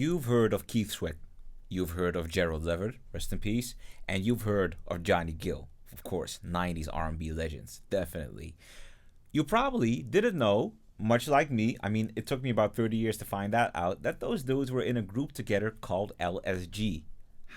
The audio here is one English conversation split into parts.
You've heard of Keith Sweat, you've heard of Gerald Levert, rest in peace, and you've heard of Johnny Gill, of course, 90s R&B legends, definitely. You probably didn't know, much like me, I mean, it took me about 30 years to find that out, that those dudes were in a group together called LSG.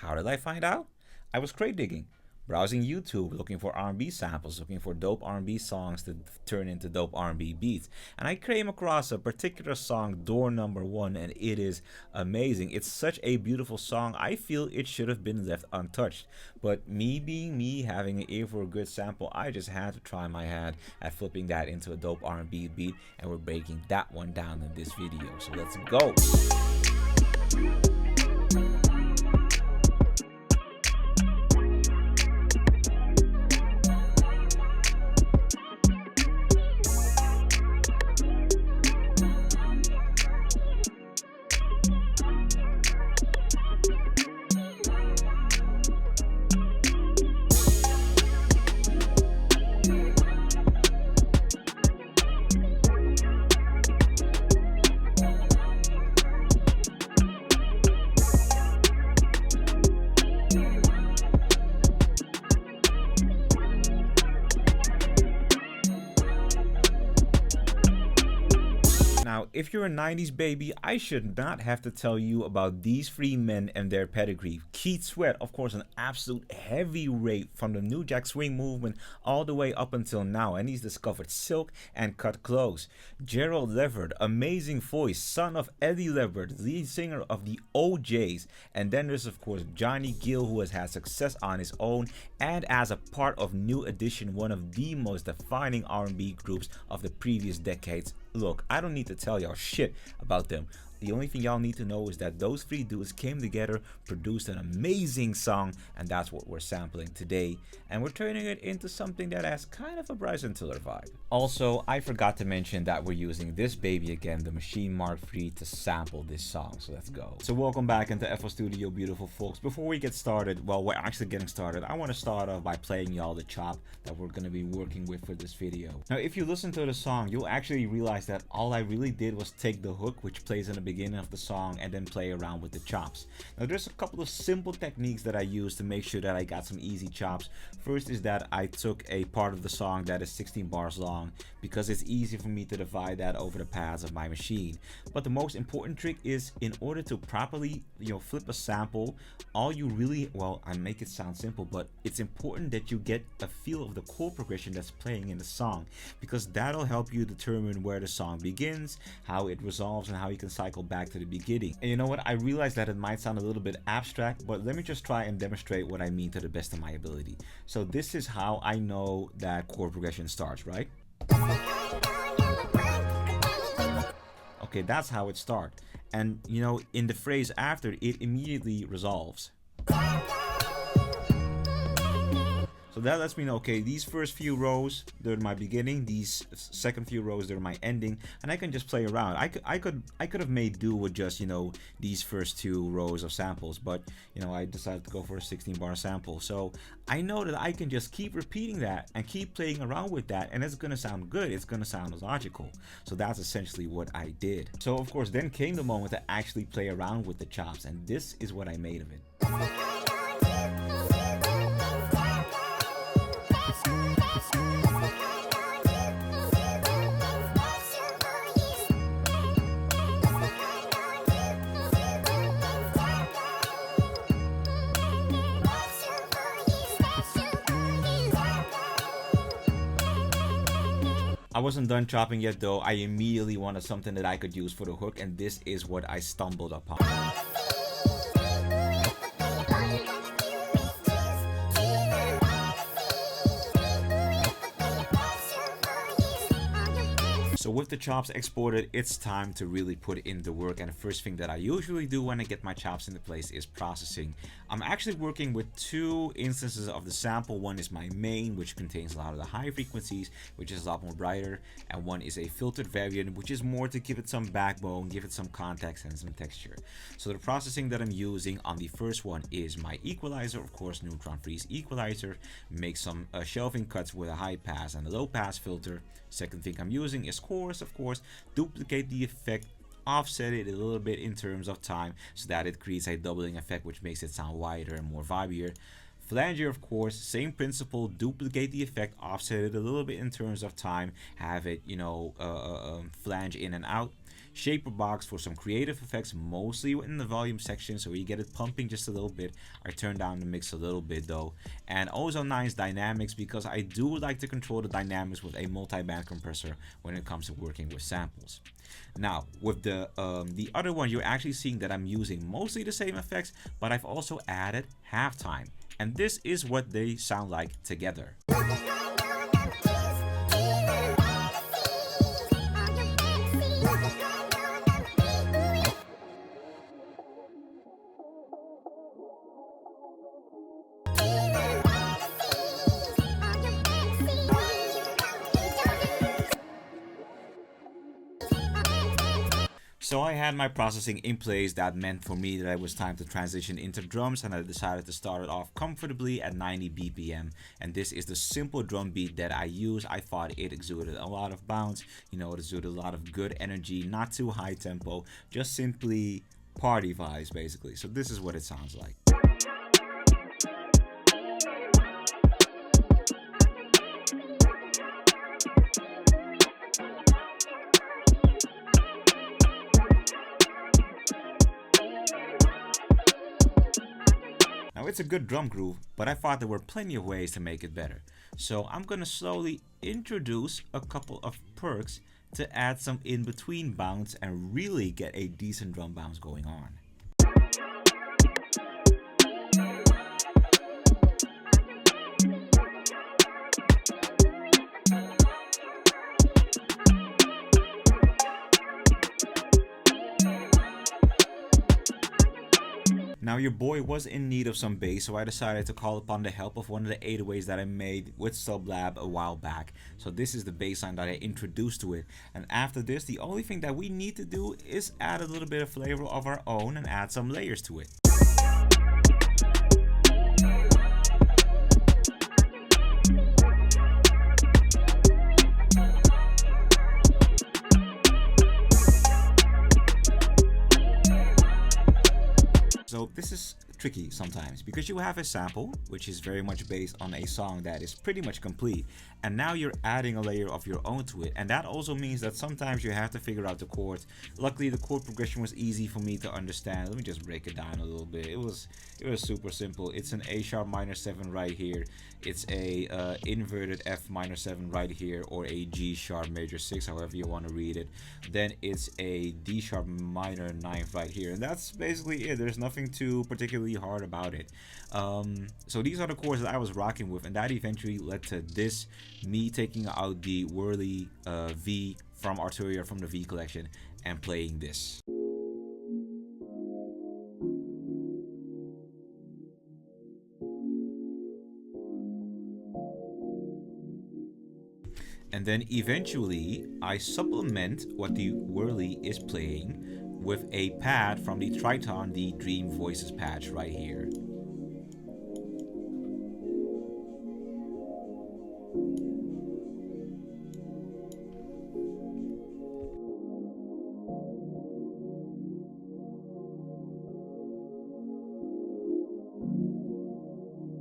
How did I find out? I was crate digging, browsing YouTube, looking for R&B samples, looking for dope R&B songs to turn into dope R&B beats. And I came across a particular song, Door Number One, and it is amazing. It's such a beautiful song. I feel it should have been left untouched. But me being me, having an ear for a good sample, I just had to try my hand at flipping that into a dope R&B beat, and we're breaking that one down in this video. So let's go. Now, if you're a 90s baby, I should not have to tell you about these three men and their pedigree. Keith Sweat, of course, an absolute heavyweight from the New Jack Swing movement all the way up until now, and he's discovered silk and cut clothes. Gerald Levert, amazing voice, son of Eddie Levert, lead singer of the OJs. And then there's, of course, Johnny Gill, who has had success on his own and as a part of New Edition, one of the most defining R&B groups of the previous decades. Look, I don't need to tell y'all shit about them. The only thing y'all need to know is that those three dudes came together, produced an amazing song, and that's what we're sampling today. And we're turning it into something that has kind of a Bryson Tiller vibe. Also, I forgot to mention that we're using this baby again, the Machine Mark III, to sample this song. So let's go. So welcome back into FL Studio, beautiful folks. Before we get started, well, we're actually getting started, I want to start off by playing y'all the chop that we're going to be working with for this video. Now, if you listen to the song, you'll actually realize that all I really did was take the hook, which plays in the beginning of the song, and then play around with the chops. Now, there's a couple of simple techniques that I use to make sure that I got some easy chops. First is that I took a part of the song that is 16 bars long because it's easy for me to divide that over the pads of my machine. But the most important trick is, in order to properly, flip a sample, all you really, well, I make it sound simple, but it's important that you get a feel of the chord progression that's playing in the song, because that'll help you determine where the song begins, how it resolves, and how you can cycle back to the beginning. And you know what, I realize that it might sound a little bit abstract, but let me just try and demonstrate what I mean to the best of my ability. So this is how I know that chord progression starts, right? Okay, that's how it starts. And in the phrase after, it immediately resolves. So that lets me know, okay, these first few rows, they're my beginning, these second few rows, they're my ending, and I can just play around. I could have made do with just, these first two rows of samples, but, I decided to go for a 16 bar sample. So I know that I can just keep repeating that and keep playing around with that, and it's gonna sound good, it's gonna sound logical. So that's essentially what I did. So of course, then came the moment to actually play around with the chops, and this is what I made of it. I wasn't done chopping yet though. I immediately wanted something that I could use for the hook, and this is what I stumbled upon. So with the chops exported, it's time to really put in the work, and the first thing that I usually do when I get my chops into place is processing. I'm actually working with two instances of the sample. One is my main, which contains a lot of the high frequencies, which is a lot more brighter, and one is a filtered variant, which is more to give it some backbone, give it some context and some texture. So the processing that I'm using on the first one is my equalizer, of course, neutron freeze equalizer, make some shelving cuts with a high pass and a low pass filter. Second thing I'm using is chords, of course, duplicate the effect offset it a little bit in terms of time so that it creates a doubling effect, which makes it sound wider and more vibier. Flanger, of course, same principle, duplicate the effect, offset it a little bit in terms of time, have it, flange in and out. Shaper box for some creative effects, mostly in the volume section, so you get it pumping just a little bit. I turn down the mix a little bit though. And Ozone 9's dynamics, because I do like to control the dynamics with a multi-band compressor when it comes to working with samples. Now, with the other one, you're actually seeing that I'm using mostly the same effects, but I've also added halftime. And this is what they sound like together. So I had my processing in place. That meant for me that it was time to transition into drums, and I decided to start it off comfortably at 90 BPM. And this is the simple drum beat that I use. I thought it exuded a lot of bounce, it exuded a lot of good energy, not too high tempo, just simply party vibes basically. So this is what it sounds like. Now it's a good drum groove, but I thought there were plenty of ways to make it better. So I'm gonna slowly introduce a couple of perks to add some in-between bounce and really get a decent drum bounce going on. Now your boy was in need of some bass, so I decided to call upon the help of one of the 808s that I made with Sublab a while back. So this is the bass line that I introduced to it. And after this, the only thing that we need to do is add a little bit of flavor of our own and add some layers to it. So this is tricky sometimes because you have a sample which is very much based on a song that is pretty much complete, and now you're adding a layer of your own to it, and that also means that sometimes you have to figure out the chords. Luckily the chord progression was easy for me to understand. Let me just break it down a little bit. It was super simple. It's an A sharp minor 7 right here, it's a inverted F minor 7 right here, or a G sharp major 6, however you want to read it. Then it's a D sharp minor 9th right here, and that's basically it. There's nothing too particularly hard about it. So these are the chords that I was rocking with, and that eventually led to this, me taking out the Whirly V from Arturia from the V collection and playing this. And then eventually I supplement what the Whirly is playing with a pad from the Triton, the Dream Voices patch right here.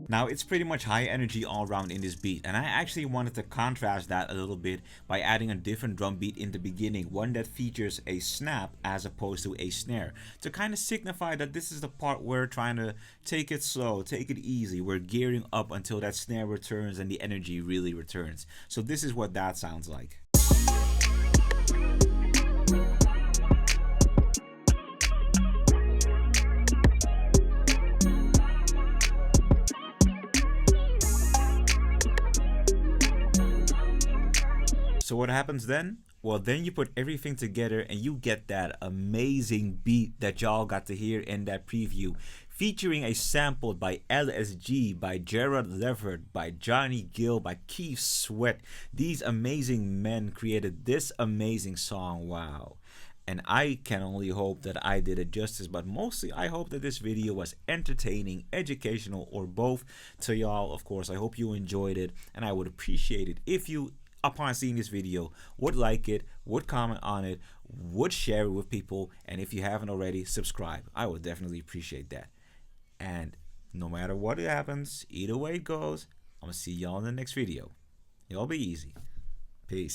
Now it's pretty much high energy all around in this beat, and I actually wanted to contrast that a little bit by adding a different drum beat in the beginning, one that features a snap as opposed to a snare, to kind of signify that this is the part where we're trying to take it slow, take it easy, we're gearing up until that snare returns and the energy really returns. So this is what that sounds like. So what happens then? Well, then you put everything together and you get that amazing beat that y'all got to hear in that preview, featuring a sample by LSG, by Gerard Levert, by Johnny Gill, by Keith Sweat. These amazing men created this amazing song. Wow. And I can only hope that I did it justice, but mostly I hope that this video was entertaining, educational, or both to y'all. Of course, I hope you enjoyed it, and I would appreciate it if you upon seeing this video would like it, would comment on it, would share it with people, and if you haven't already, subscribe. I would definitely appreciate that. And no matter what happens, either way it goes, I'm gonna see y'all in the next video. Y'all be easy. Peace.